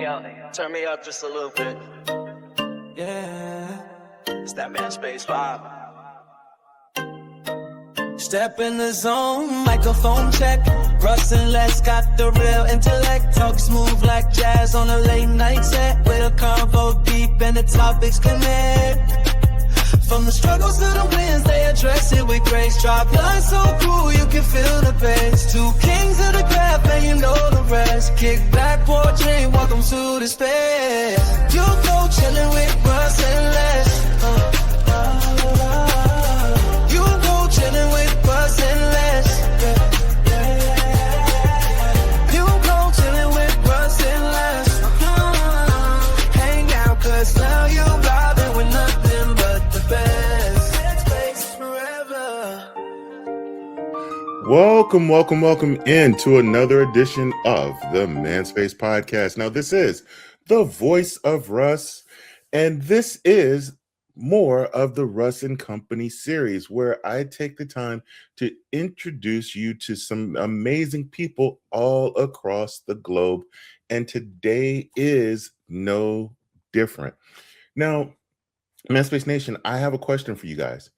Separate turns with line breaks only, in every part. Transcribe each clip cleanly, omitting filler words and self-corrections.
Turn me up just a little bit. Yeah, it's that man space vibe. Step in the zone, microphone check. Russ and Les got the real intellect. Talk smooth like jazz on a late night set. With a convo deep and the topics connect. From the struggles to the wins, they address it with grace. Drop lines so cool, you can feel the bass. Two kings of the craft, and you know the rest. Kick back, pour a drink, welcome to the space. You go chillin' with Russ and Les. You go chillin' with Russ and Les. You go chillin' with Russ and Les. Hang out, cause now you vibing with nothing but the best. Space forever.
Welcome into another edition of the Manspace Podcast. Now, this is the voice of Russ, and this is more of the Russ and Company series, where I take the time to introduce you to some amazing people all across the globe, and today is no different. Now, Manspace Nation, I have a question for you guys.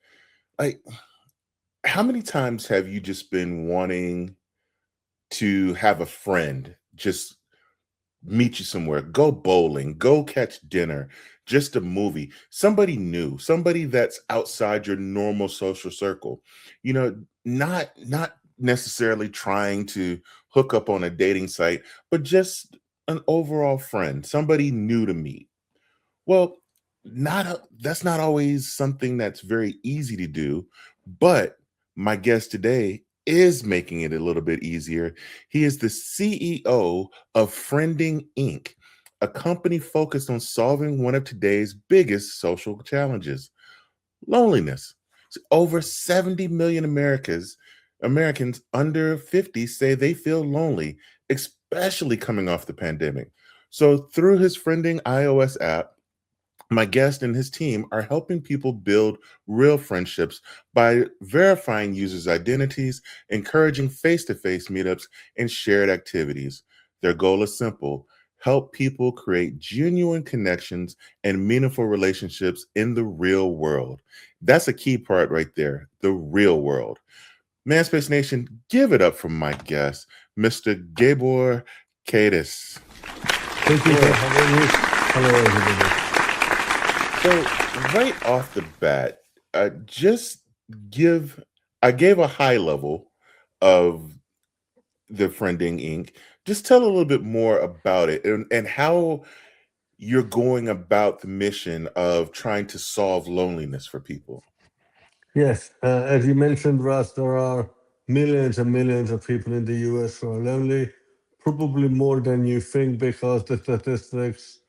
How many times have you just been wanting to have a friend just meet you somewhere, go bowling, go catch dinner, just a movie, somebody new, somebody that's outside your normal social circle, not necessarily trying to hook up on a dating site, but just an overall friend, somebody new to meet? Well, that's not always something that's very easy to do, but my guest today is making it a little bit easier. He is the CEO of Friending Inc., a company focused on solving one of today's biggest social challenges, loneliness. Over 70 million Americans under 50 say they feel lonely, especially coming off the pandemic. So through his Friending iOS app, my guest and his team are helping people build real friendships by verifying users' identities, encouraging face-to-face meetups, and shared activities. Their goal is simple: help people create genuine connections and meaningful relationships in the real world. That's a key part right there, the real world. Manspace Nation, give it up for my guest, Mr. Gabor Kadas.
Thank you. Hello, everybody.
So right off the bat, I gave a high level of the Friending Inc. Just tell a little bit more about it and how you're going about the mission of trying to solve loneliness for people.
Yes, as you mentioned, Russ, there are millions and millions of people in the US who are lonely, probably more than you think, because the statistics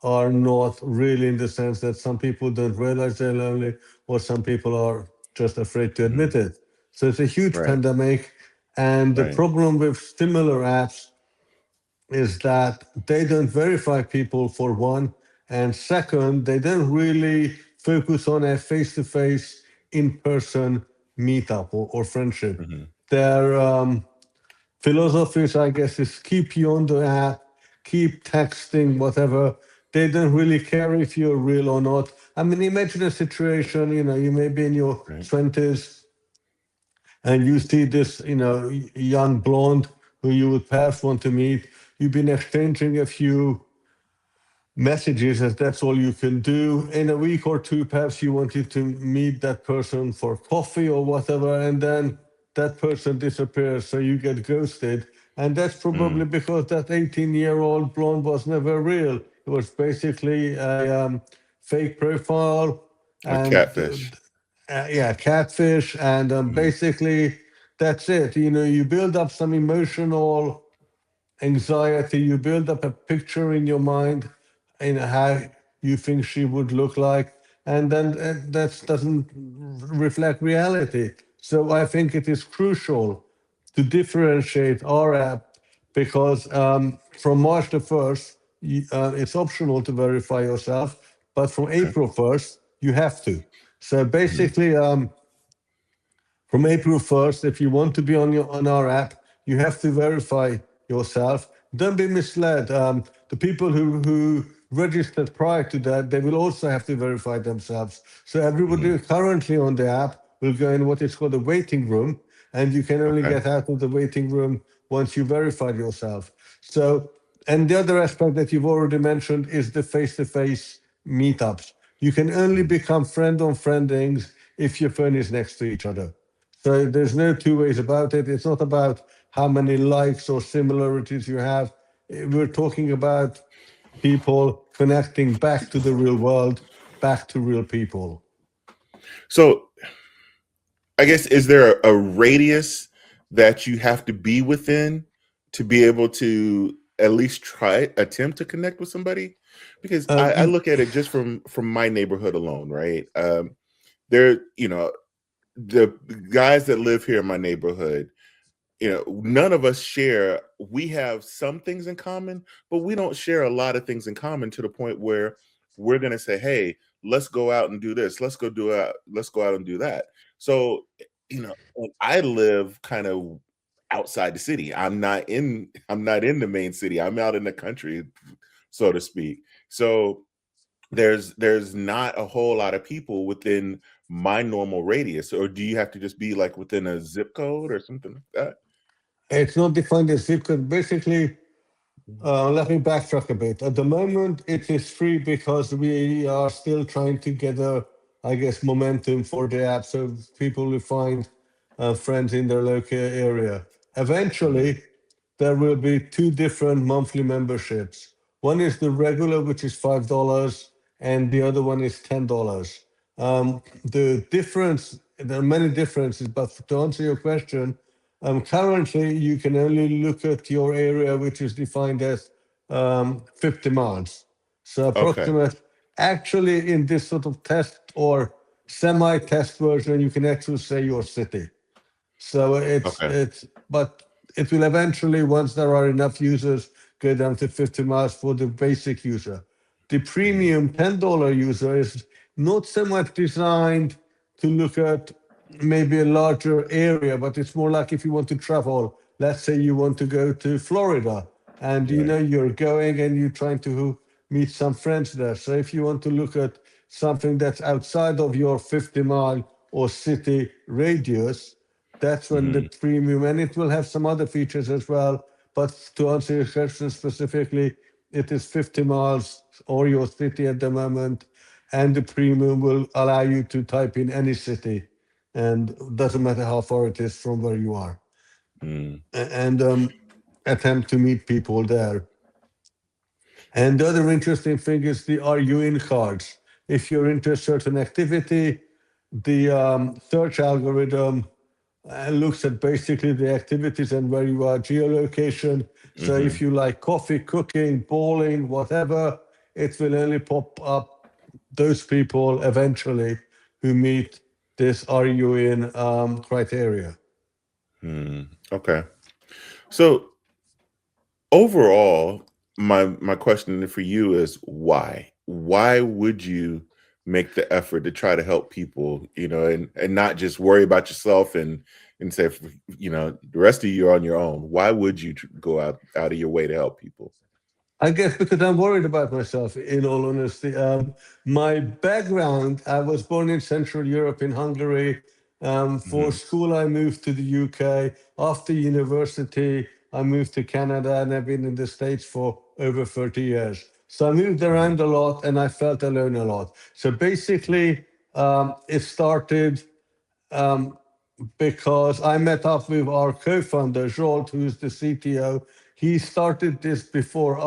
are not really in the sense that some people don't realize they're lonely, or some people are just afraid to admit it. So it's a huge pandemic. And the problem with similar apps is that they don't verify people, for one. And second, they don't really focus on a face-to-face, in-person meetup or friendship. Their philosophies, I guess, is keep you on the app, keep texting, whatever. They don't really care if you're real or not. I mean, imagine a situation, you may be in your 20s and you see this, young blonde who you would perhaps want to meet. You've been exchanging a few messages, as that's all you can do. In a week or two, perhaps you wanted to meet that person for coffee or whatever, and then that person disappears, so you get ghosted. And that's probably because that 18-year-old blonde was never real. It was basically a fake profile.
And catfish.
Catfish. And basically, that's it. You build up some emotional anxiety. You build up a picture in your mind in how you think she would look like. And then that doesn't reflect reality. So I think it is crucial to differentiate our app, because from March the 1st, it's optional to verify yourself, but from April 1st, you have to. So basically, from April 1st, if you want to be on our app, you have to verify yourself. don't be misled. The people who registered prior to that, they will also have to verify themselves. So everybody
Mhm.
currently on the app will go in what is called a waiting room, and you can only
Okay.
get out of the waiting room once you verified yourself. So, and the other aspect that you've already mentioned is the face-to-face meetups. You can only
Mhm.
become friend on friendings if your phone is next to each other. So there's no two ways about it. It's not about how many likes or similarities you have. We're talking about people connecting back to the real world, back to real people.
So I guess, is there a radius that you have to be within to be able to at least try attempt to connect with somebody? Because I
Um,
look at it just from my neighborhood alone, right? There, the guys that live here in my neighborhood, none of us share. We have some things in common, but we don't share a lot of things in common to the point where we're going to say, hey, let's go out and do this, let's go out and do that. So, and I live kind of outside the city. I'm not in the main city. I'm out in the country, so to speak. So there's not a whole lot of people within my normal radius. Or do you have to just be like within a zip code or something like that?
it's not defined as zip code. Basically, let me backtrack a bit. At the moment, it is free because we are still trying to gather, I guess, momentum for the app so people will find friends in their local area.
Mhm.
Eventually, there will be two different monthly memberships. One is the regular, which is $5, and the other one is $10. The difference, there are many differences, but to answer your question, currently you can only look at your area, which is defined as 50 miles. So
Okay.
approximate, actually in this sort of test or semi-test version, you can actually say your city. So
Okay.
but it will eventually, once there are enough users, go down to 50 miles for the basic user. The
Mhm.
premium $10 user is not so much designed to look at maybe a larger area, but it's more like if you want to travel. Let's say you want to go to Florida and you
Right.
know you're going and you're trying to meet some friends there. So if you want to look at something that's outside of your 50-mile or city radius, that's when the
Mhm.
premium, and it will have some other features as well. But to answer your question specifically, it is 50 miles or your city at the moment, and the premium will allow you to type in any city, and doesn't matter how far it is from where you are,
Mm.
and attempt to meet people there. And the other interesting thing is the Are You In cards. If you're into a certain activity, the search algorithm looks at basically the activities and where you are geolocation. So if
Mhm.
you like coffee, cooking, bowling, whatever, it will only pop up those people eventually who meet this Are You In criteria.
Mm. Okay. So overall, my question for you is why? Why would you make the effort to try to help people, and not just worry about yourself and say, the rest of you are on your own? Why would you go out of your way to help people?
I guess because I'm worried about myself, in all honesty. My background, I was born in Central Europe, in Hungary. For
Mhm.
school, I moved to the UK. After university, I moved to Canada, and I've been in the States for over 30 years. So I moved
Mhm.
around a lot and I felt alone a lot. So basically, it started um, because I met up with our co-founder, Jolt, who's the CTO. He started this before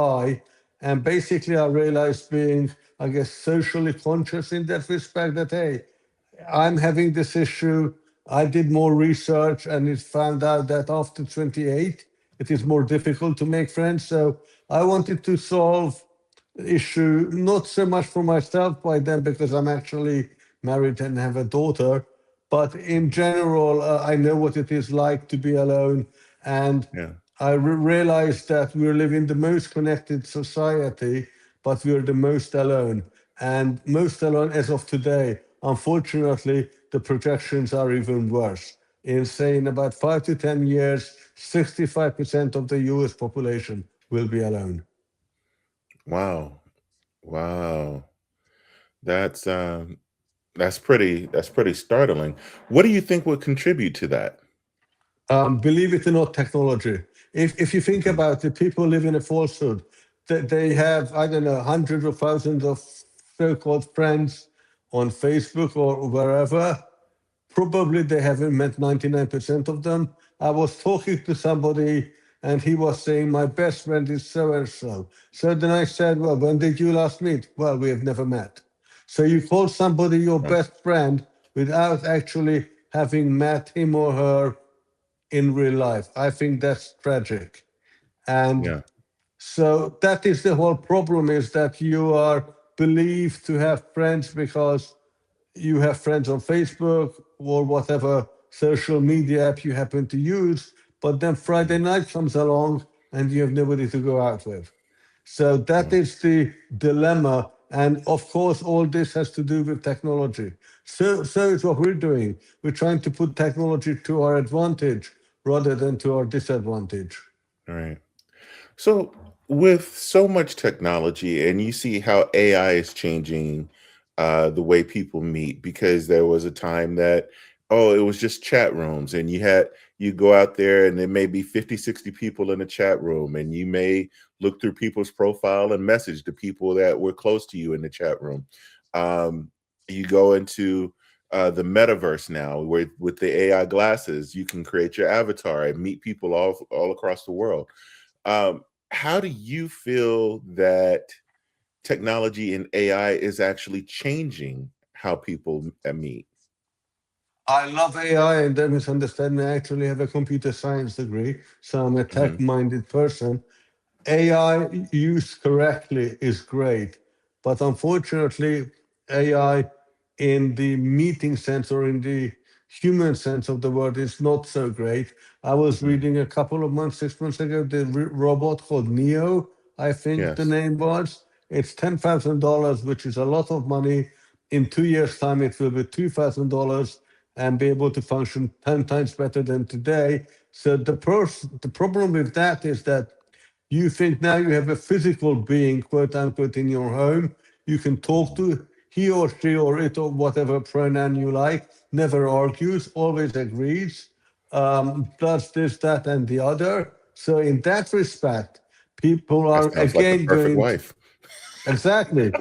and basically I realized, being, I guess, socially conscious in that respect, that, hey, I'm having this issue. I did more research and it found out that after 28, it is more difficult to make friends. So I wanted to solve issue, not so much for myself by then, because I'm actually married and have a daughter, but in general, I know what it is like to be alone. And
Yeah.
I realized that we're living the most connected society, but we're the most alone. And most alone as of today. Unfortunately, the projections are even worse. In, say, in about 5 to 10 years, 65% of the US population will be alone.
Wow. Wow. That's pretty startling. What do you think would contribute to that?
Believe it or not, technology. If you think
Mhm.
about it, people live in a falsehood. They have, I don't know, hundreds of thousands of so-called friends on Facebook or wherever. Probably they haven't met 99% of them. I was talking to somebody and he was saying, my best friend is so and so. So then I said, well, when did you last meet? Well, we have never met. So you call somebody your
Right.
best friend without actually having met him or her in real life. I think that's tragic. And
Yeah.
so that is the whole problem, is that you are believed to have friends because you have friends on Facebook or whatever social media app you happen to use, but then Friday
Mhm.
night comes along and you have nobody to go out with. So that
Mm.
is the dilemma. And of course, all this has to do with technology. So it's what we're doing. We're trying to put technology to our advantage rather than to our disadvantage.
All right. So, with so much technology, and you see how AI is changing the way people meet, because there was a time that, oh, it was just chat rooms, and you go out there, and there may be 50, 60 people in a chat room, and you may look through people's profile and message the people that were close to you in the chat room. Um, you go into the metaverse now, where with the AI glasses, you can create your avatar and meet people all across the world. Um, how do you feel that technology and AI is actually changing how people meet?
I love AI, and don't misunderstand me. I actually have a computer science degree, so I'm a
Hmm.
tech-minded person. AI used correctly is great, but unfortunately, AI in the meeting sense or in the human sense of the word is not so great. I was
Hmm.
reading a couple of months, 6 months ago, the robot called Neo, I think the
Yes.
name was. It's $10,000, which is a lot of money. In 2 years' time, it will be $2,000 and be able to function 10 times better than today. So the problem with that is that you think now you have a physical being, quote unquote, in your home. You can talk
Mhm.
to he or she or it or whatever pronoun you like, never argues, always agrees, does this, that, and the other. So, in that respect, people
That
are
sounds like the
again
perfect
going to,
wife.
exactly.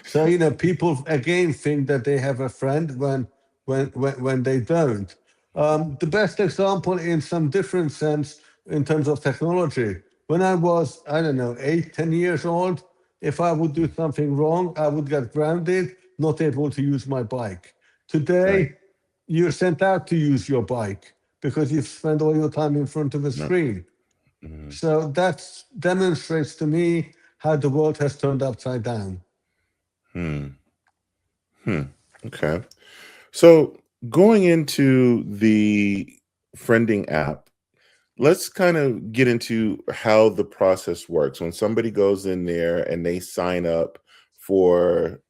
So people again think that they have a friend when they don't. The best example, in some different sense, in terms of technology, when I was, I don't know, 8, 10 years old, if I would do something wrong, I would get grounded, not able to use my bike.
Right.
Today, you're sent out to use your bike because you've spent all your time in front of a
No.
screen.
Mhm.
So that demonstrates to me how the world has turned upside down.
Hmm. Hmm. Okay. So, going into the friending app, let's kind of get into how the process works. When somebody goes in there and they sign up for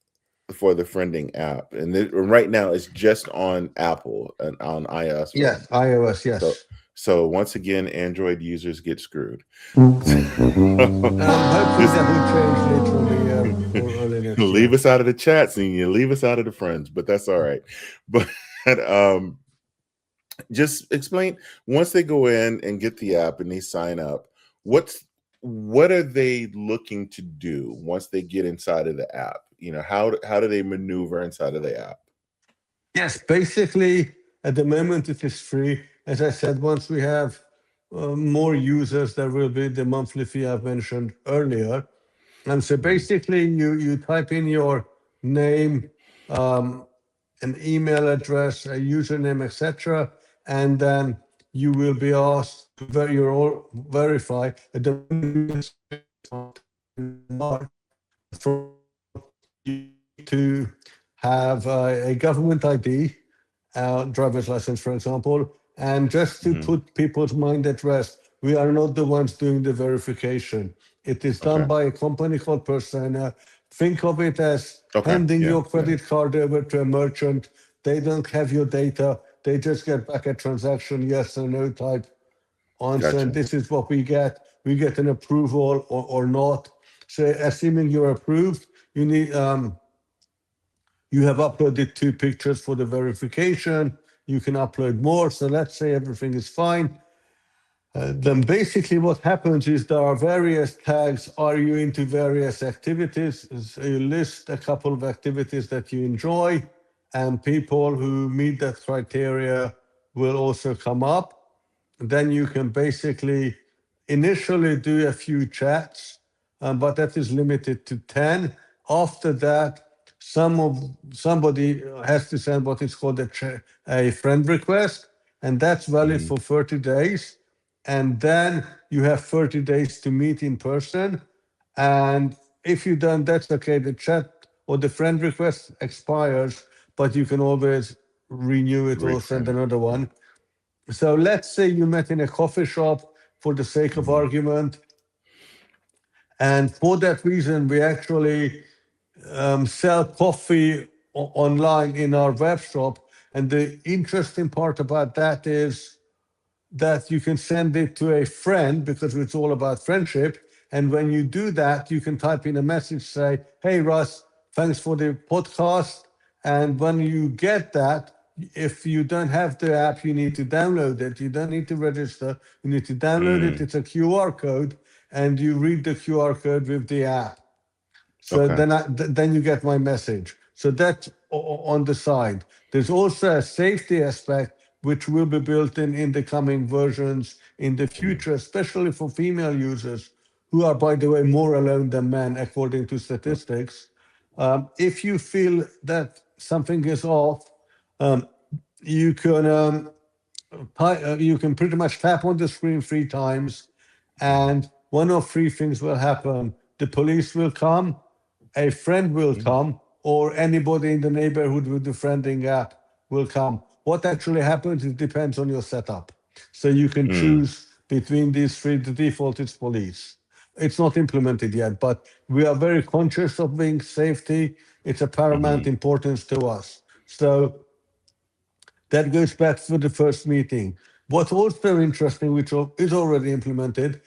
the friending app, and right now it's just on Apple and on iOS
Yes,
phones.
iOS,
So
yes.
so once again, Android users get screwed.
Hopefully
Just
that will change later in the year or early next
leave
year.
us out of the chats and you leave us out of the friends, but that's all right. But um, just explain, once they go in and get the app and they sign up, what's what are they looking to do once they get inside of the app? How do they maneuver inside of the app?
Yes, basically, at the moment it is free. As I said, once we have more users, there will be the monthly fee I've mentioned earlier. And so
Mhm.
basically, you type in your name, um, an email address, a username, etc., and then you will be asked to verify at the moment you need to have a government ID, driver's license, for example, and just to
Mhm.
put people's mind at rest, we are not the ones doing the verification. It is done
Okay.
by a company called Persona. Think of it as
Okay.
handing
Yeah.
your
Yeah.
credit card over to a merchant. They don't have your data. They just get back a transaction, yes or no type answer, and
Gotcha.
this is what we get. We get an approval or not. So assuming you're approved, you need you have uploaded 2 pictures for the verification. You can upload more. So let's say everything is fine. Then basically what happens is there are various tags. Are you into various activities? So you list a couple of activities that you enjoy, and people who meet that criteria will also come up. Then you can basically initially do a few chats, but that is limited to 10. After that, somebody has to send what is called a friend request, and that's valid
Mhm.
for 30 days. And then you have 30 days to meet in person. And if you don't, that's okay. The chat or the friend request expires, but you can always renew it or send
Reframe.
another one. So let's say you met in a coffee shop for the sake of
Mhm.
argument. And for that reason, we actually sell coffee online in our web shop. And the interesting part about that is that you can send it to a friend because it's all about friendship. And when you do that, you can type in a message, say, hey, Russ, thanks for the podcast. And when you get that, if you don't have the app, you need to download it. You don't need to register. You need to download it.
Mm.
It's a QR code, and you read the QR code with the app. So
Okay.
then you get my message. So that's on the side. There's also a safety aspect which will be built in the coming versions in the
Mm.
future, especially for female users who are, by the way, more alone than men, according to statistics. If you feel that something is off, um, you can you can pretty much tap on the screen 3 times,
Mhm.
and one of 3 things will happen. The police will come, a friend will
Mm.
come, or anybody in the neighborhood with the friending app will come. What actually happens, it depends on your setup. So you can
Mm.
choose between these 3. The default is police. It's not implemented yet, but we are very conscious of being safety. It's a paramount
Mhm.
importance to us. So that goes back to the first meeting. What's also interesting, which is already implemented,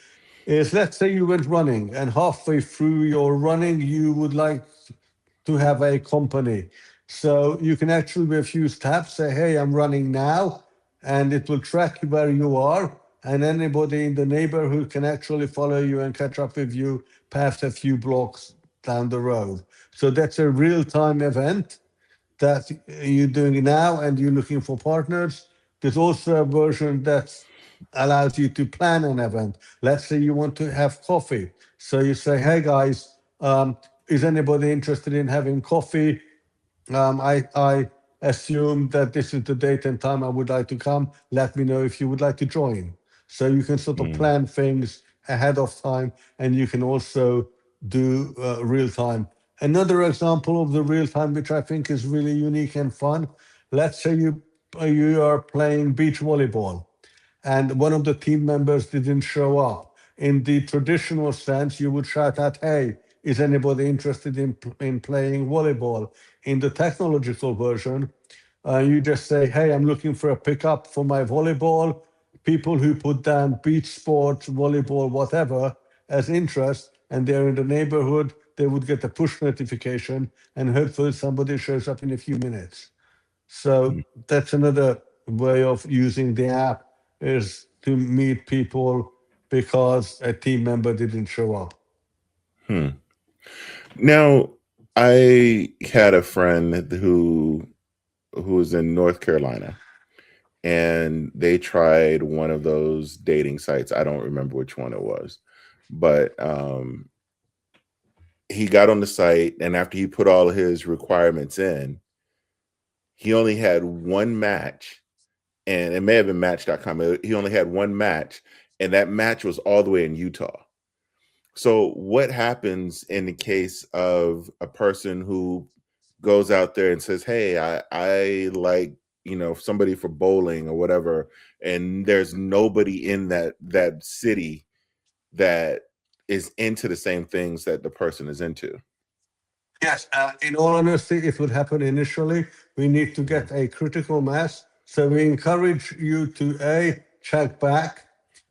is let's say you went running and halfway through your running, you would like to have a company. So you can actually, with a few taps, say, hey, I'm running now, and it will track where you are. And anybody in the neighborhood can actually follow you and catch up with you, perhaps a few blocks down the road. So that's a real time event that you're doing now and you're looking for partners. There's also a version that allows you to plan an event. Let's say you want to have coffee. So you say, hey guys, is anybody interested in having coffee? I assume that this is the date and time I would like to come. Let me know if you would like to join. So you can sort of
Mm.
plan things ahead of time, and you can also do real time. Another example of the real time, which I think is really unique and fun. Let's say you are playing beach volleyball, and one of the team members didn't show up. In the traditional sense, you would shout out, hey, is anybody interested in playing volleyball? In the technological version, you just say, hey, I'm looking for a pickup for my volleyball. People who put down beach sports, volleyball, whatever, as interest, and they're in the neighborhood, they would get a push notification, and hopefully somebody shows up in a few minutes. So
Mm.
that's another way of using the app, is to meet people because a team member didn't show up.
Hmm. Now, I had a friend who was in North Carolina, and they tried one of those dating sites. I don't remember which one it was, but he got on the site, and after he put all of his requirements in, he only had one match, and it may have been Match.com. He only had one match, and that match was all the way in Utah. So, what happens in the case of a person who goes out there and says, "Hey, I like, somebody for bowling or whatever," and there's nobody in that city that is into the same things that the person is into?
Yes, in all honesty, it would happen initially. We need to
Mhm.
get a critical mass. So we encourage you to A, check back.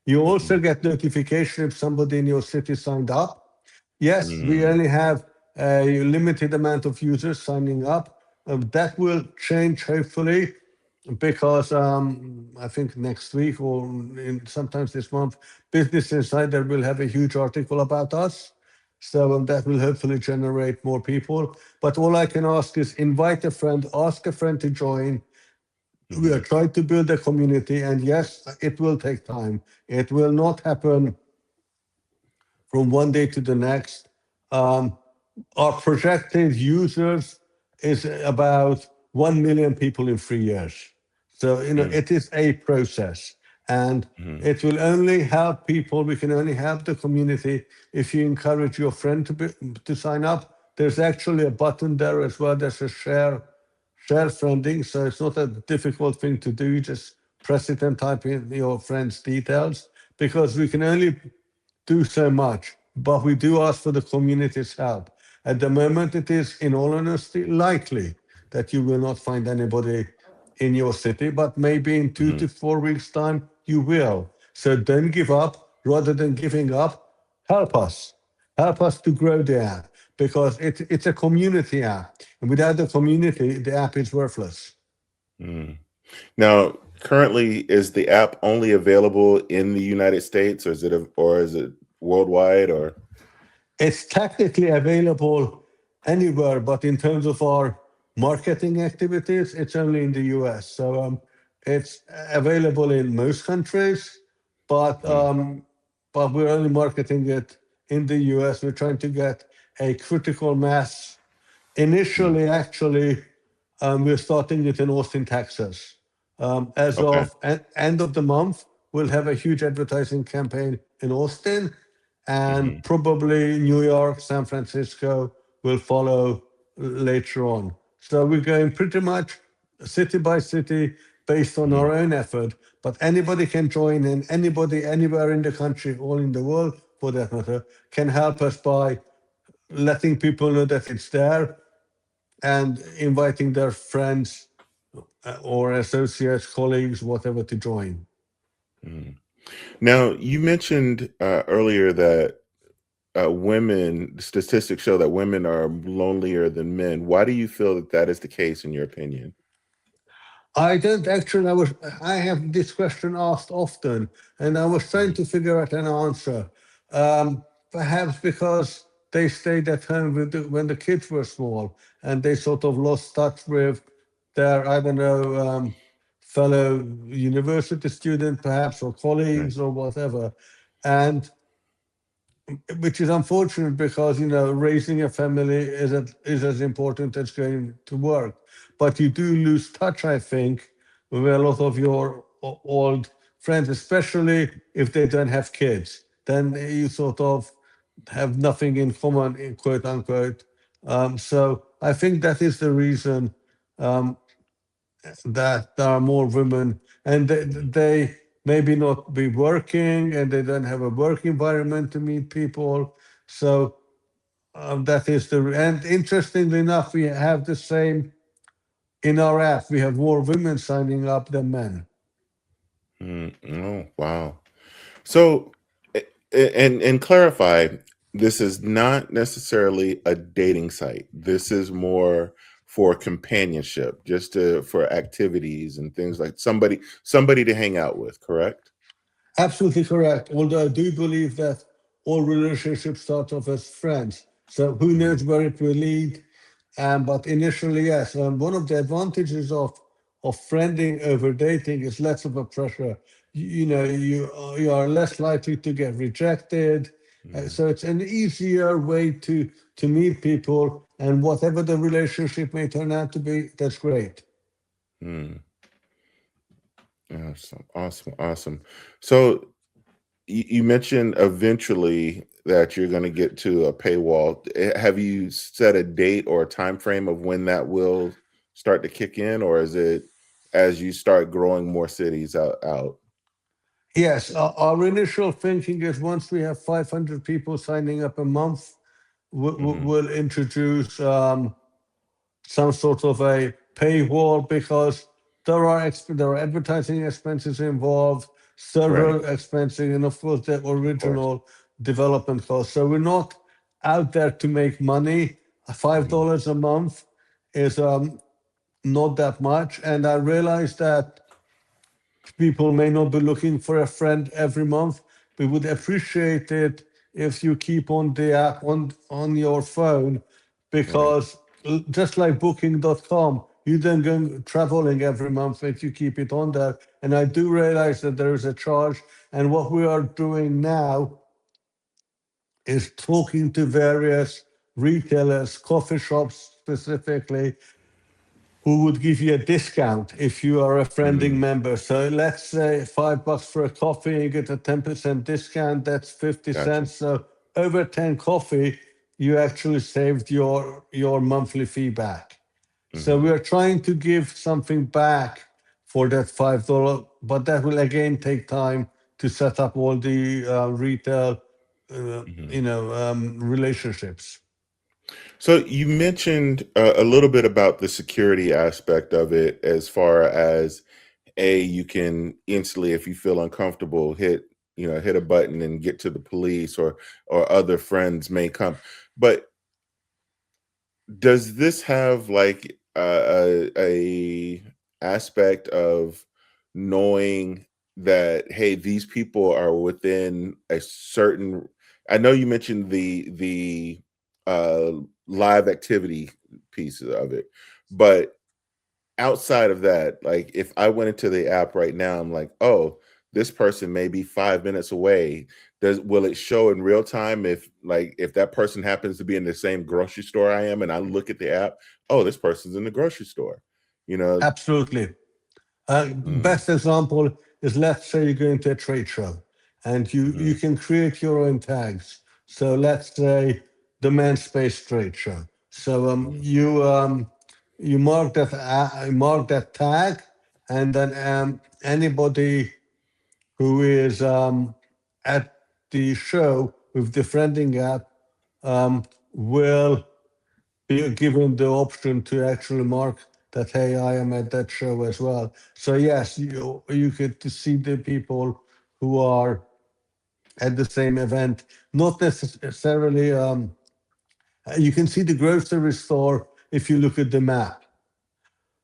You
Hmm.
also get notification if somebody in your city signed up. Yes, we
Hmm.
only have a limited amount of users signing up. That will change hopefully because I think next week or sometimes this month, Business Insider will have a huge article about us. So that will hopefully generate more people. But all I can ask is invite a friend, ask a friend to join. We are
Hmm.
trying to build a community, and yes, it will take time. It will not happen from one day to the next. Um, our projected users is about 1 million people in 3 years. So, it is a process and
Hmm.
it will only help people. We can only help the community if you encourage your friend to sign up. There's actually a button there as well. There's a share friending. So it's not a difficult thing to do. You just press it and type in your friend's details because we can only do so much, but we do ask for the community's help. At the moment, it is, in all honesty, likely that you will not find anybody in your city, but maybe in two
Hmm.
to 4 weeks' time, you will. So don't give up. Rather than giving up, help us. Help us to grow the app because it's a community app. And without the community, the app is worthless.
Hmm. Now, currently, is the app only available in the United States, or is it worldwide? Or
It's technically available anywhere, but in terms of our marketing activities, it's only in the US. So it's available in most countries, but
Hmm.
um, but we're only marketing it in the US. We're trying to get a critical mass.
Hmm.
Initially, actually, we're starting it in Austin, Texas. As
Okay.
of end of the month, we'll have a huge advertising campaign in Austin,
Hmm.
and probably New York, San Francisco will follow later on. So we're going pretty much city by city based on
Hmm.
our own effort. But anybody can join in, anybody anywhere in the country or in the world for that matter, can help us by letting people know that it's there and inviting their friends or associates, colleagues, whatever, to join.
Hmm. Now, you mentioned earlier that women statistics show that women are lonelier than men. Why do you feel that that is the case, in your opinion?
I don't actually. I have this question asked often, and I was trying
Mhm.
to figure out an answer. Perhaps because they stayed at home when the kids were small, and they sort of lost touch with their, I don't know, fellow university student, perhaps, or
Right.
colleagues, or whatever. And which is unfortunate because raising a family is as important as going to work, but you do lose touch, I think, with a lot of your old friends, especially if they don't have kids. Then you sort of have nothing in common, in quote unquote. So I think that is the reason um, that there are more women, and
Mhm.
they maybe not be working, and they don't have a work environment to meet people. So that is and interestingly enough, we have the same in our app. We have more women signing up than men.
Mm. Oh, wow. So, and clarify, this is not necessarily a dating site. This is more for companionship, just for activities and things, like somebody to hang out with, correct?
Absolutely correct. Although I do believe that all relationships start off as friends. So who
Mhm.
knows where it will lead? But initially, yes. One of the advantages of friending over dating is less of a pressure. You are less likely to get rejected.
Mm.
So it's an easier way to meet people, and whatever the relationship may turn out to be, that's great.
Mm. Awesome, awesome, awesome. So you mentioned eventually that you're going to get to a paywall. Have you set a date or a time frame of when that will start to kick in, or is it as you start growing more cities out?
Yes, our initial thinking is once we have 500 people signing up a month,
Hmm.
we'll introduce some sort of a paywall because there are advertising expenses involved. server
Right.
expensing, and of course the
Of course.
original development cost. So we're not out there to make money.
Mhm.
$5 a month is not that much. And I realize that people may not be looking for a friend every month. We would appreciate it if you keep on the app on your phone,
Right.
because just like booking.com, you then go traveling every month if you keep it on there. And I do realize that there is a charge. And what we are doing now is talking to various retailers, coffee shops specifically, who would give you a discount if you are a friending
Mm.
member. So let's say $5 for a coffee, you get a 10% discount, that's 50
Gotcha.
cents. So over 10 coffee, you actually saved your monthly fee back. So we
Mhm.
are trying to give something back for that $5, but that will again take time to set up all the retail,
Mhm.
relationships.
So you mentioned a little bit about the security aspect of it, as far as you can instantly, if you feel uncomfortable, hit a button and get to the police, or other friends may come. But does this have like a aspect of knowing that, hey, these people are within a certain, I know you mentioned the uh live activity piece of it, but outside of that, like if I went into the app right now, I'm like, oh, this person may be 5 minutes away. Will it show in real time if that person happens to be in the same grocery store I am, and I look at the app, oh, this person's in the grocery store, you know?
Absolutely.
Mm,
Best example is, let's say you're going to a trade show and you
mhm,
can create your own tags. So let's say the Man Space Trade Show. So
mhm,
you mark that tag, and then anybody who is at the show with the friending app will be given the option to actually mark that, hey, I am at that show as well. So yes, you get to see the people who are at the same event. Not necessarily. You can see the grocery store if you look at the map.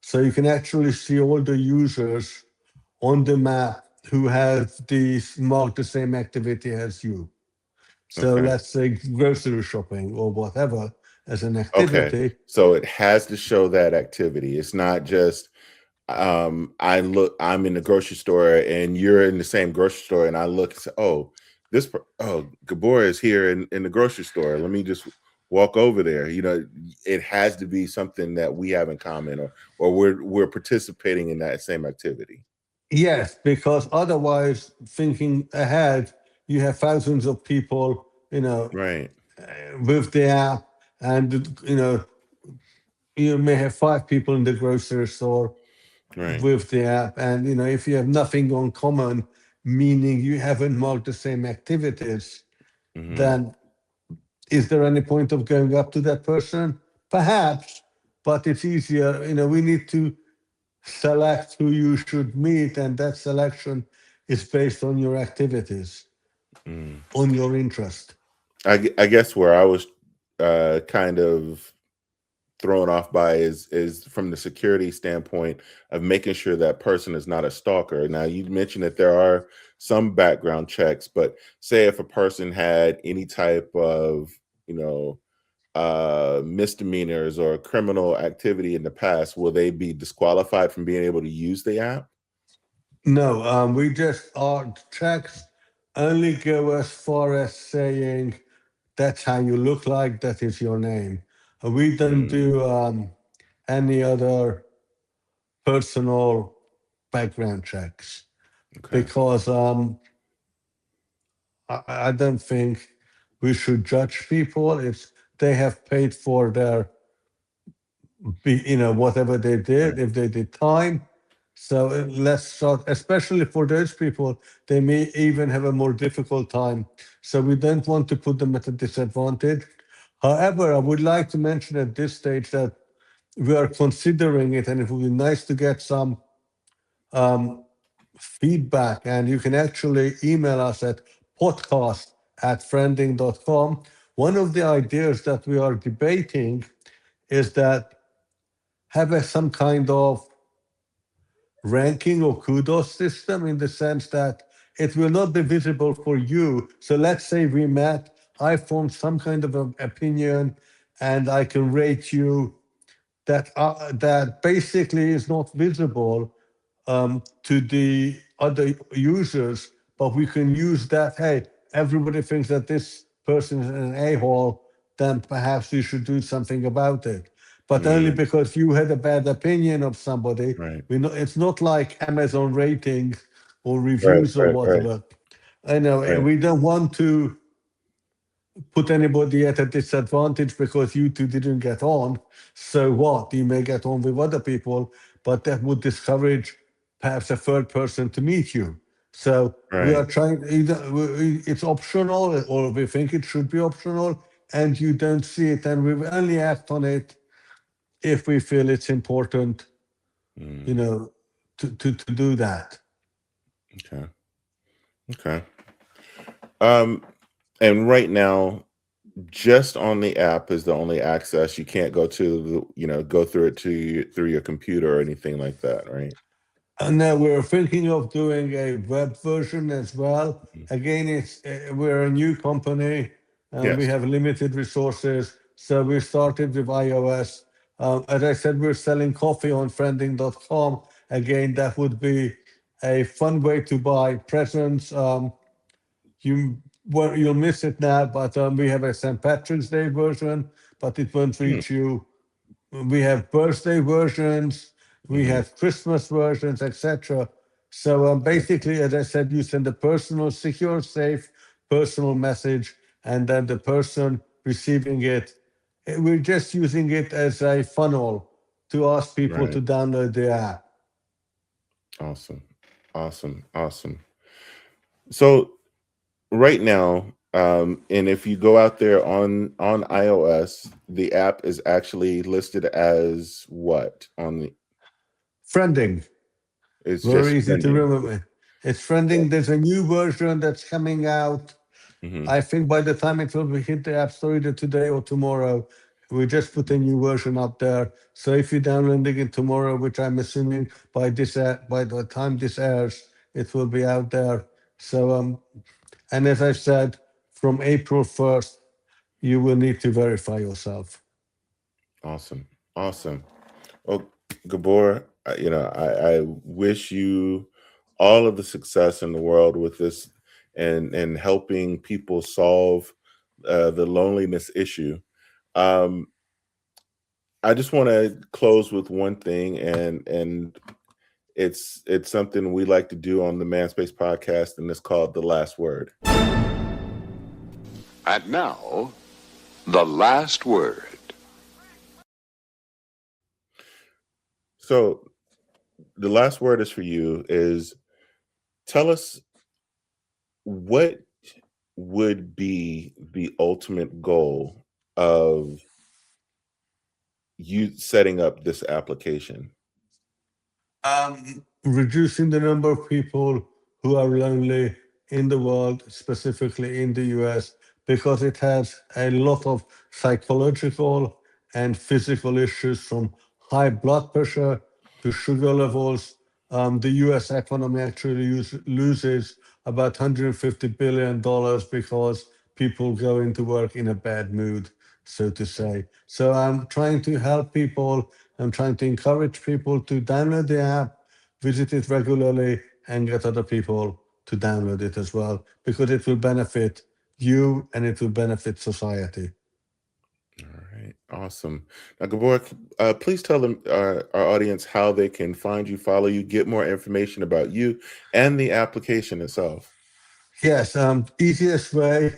So you can actually see all the users on the map who have these marked the same activity as you. So
okay.
let's say grocery shopping or whatever as an
Okay.
activity.
So it has to show that activity. It's not just I'm in the grocery store and you're in the same grocery store, and I look and say, oh, Gabor is here in the grocery store, let me just walk over there. It has to be something that we have in common, or we're participating in that same activity.
Yes, because otherwise, thinking ahead, you have thousands of people,
Right.
with the app, and you may have 5 people in the grocery store
Right.
with the app, and if you have nothing in common, meaning you haven't marked the same activities,
Hmm.
then is there any point of going up to that person? Perhaps, but it's easier. We need to select who you should meet, and that selection is based on your activities,
Mm.
on your interest.
I guess where I was kind of thrown off by is from the security standpoint of making sure that person is not a stalker. Now, you mentioned that there are some background checks, but say if a person had any type of, you know, misdemeanors or criminal activity in the past, will they be disqualified from being able to use the app?
No, we just our checks only go as far as saying that's how you look like, that is your name. We don't
Mm,
do any other personal background checks
okay.
because I don't think we should judge people if they have paid for their, whatever they did,
Right.
if they did time. So let's start, especially for those people, they may even have a more difficult time. So we don't want to put them at a disadvantage. However, I would like to mention at this stage that we are considering it, and it would be nice to get some feedback, and you can actually email us at podcast@friending.com. One of the ideas that we are debating is that have some kind of ranking or kudos system, in the sense that it will not be visible for you. So let's say we met, I formed some kind of an opinion, and I can rate you, that basically is not visible to the other users, but we can use that. Hey, everybody thinks that this person is an a-hole, then perhaps you should do something about it. But only
Mm,
because you had a bad opinion of somebody.
right.
We know it's not like Amazon ratings or
Right.
reviews or
Right. Right.
whatever. I know
Right.
we don't want to put anybody at a disadvantage because you two didn't get on. So what? You may get on with other people, but that would discourage perhaps a third person to meet you. So we are
Right.
trying, either it's optional or we think it should be optional, and you don't see it, and we will only act on it if we feel it's important, you
Mm,
know, to do that.
okay. Okay. Um, and right now, just on the app is the only access. You can't go to go through it through your computer or anything like that, right?
And now we're thinking of doing a web version as well.
Mhm.
Again, it's we're a new company and we
Yes.
have limited resources. So we started with iOS. As I said, we're selling coffee on friending.com. Again, that would be a fun way to buy presents. You'll miss it now, but we have a St. Patrick's Day version, but it won't
Mm,
reach you. We have birthday versions, we
mhm.
have Christmas versions, etc. So
Right.
basically, as I said, you send a personal, secure, safe, personal message, and then the person receiving it, we're just using it as a funnel to ask people
Right.
to download the app.
Awesome. Awesome. Awesome. So right now, and if you go out there on iOS, the app is actually listed as what on the
Friending,
it's
very
just
easy to
trending.
remember. It's friending. There's a new version that's coming out.
Hmm.
I think by the time it will be hit the App Store either today or tomorrow, we just put a new version up there. So if you're downloading it tomorrow, which I'm assuming by the time this airs, it will be out there. So and as I said, from April 1st, you will need to verify yourself.
Awesome. Awesome. Well, Gabor, I wish you all of the success in the world with this and helping people solve the loneliness issue. Um, I just want to close with one thing, and it's something we like to do on the Manspace podcast, and it's called the last word.
And now, the last word.
So the last word is for you. Is tell us what would be the ultimate goal of you setting up this application?
Reducing the number of people who are lonely in the world, specifically in the US, because it has a lot of psychological and physical issues, from high blood pressure to sugar levels. The US economy actually loses about $150 billion because people go into work in a bad mood, so to say. So I'm trying to help people. I'm trying to encourage people to download the app, visit it regularly, and get other people to download it as well, because it will benefit you and it will benefit society.
All right, awesome. Now, Gabor, please tell them our audience how they can find you, follow you, get more information about you and the application itself.
Yes, easiest way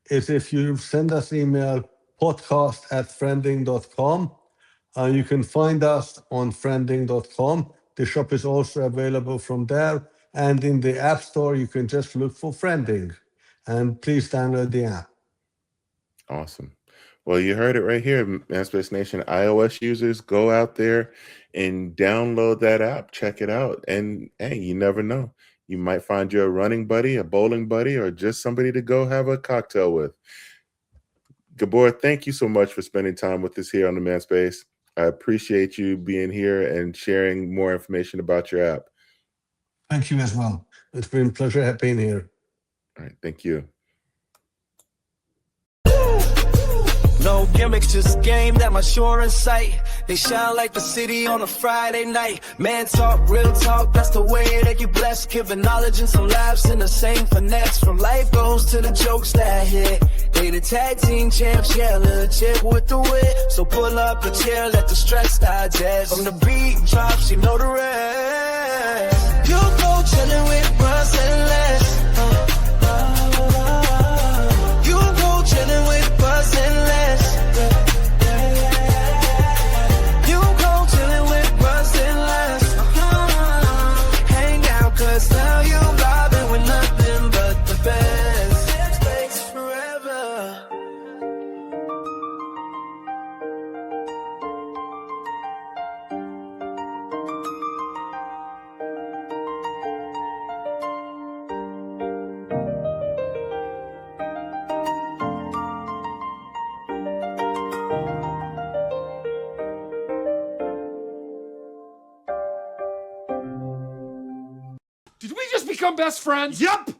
is if you send us email podcast@friending.com. You can find us on friending.com. The shop is also available from there. And in the App Store, you can just look for Friending. And please download the app.
Awesome. Well, you heard it right here, Manspace Nation. iOS users, go out there and download that app. Check it out. And hey, you never know. You might find you a running buddy, a bowling buddy, or just somebody to go have a cocktail with. Gabor, thank you so much for spending time with us here on the Manspace. I appreciate you being here and sharing more information about your app.
Thank you as well. It's been a pleasure being here.
All right, thank you.
No gimmicks, just game that my sure in sight. They shine like the city on a Friday night. Man talk, real talk, that's the way that you bless. Giving knowledge and some laughs in the same finesse. From life goals to the jokes that hit. They the tag team champs, yeah, legit with the wit. So pull up a chair, let the stress digest. From the beat drops, you know the rest. You go chillin' with Russ and Les. You go chillin' with Russ and Les. Now you vibing with nothing but the best. Manspace forever.
Did we just become best friends?
Yup!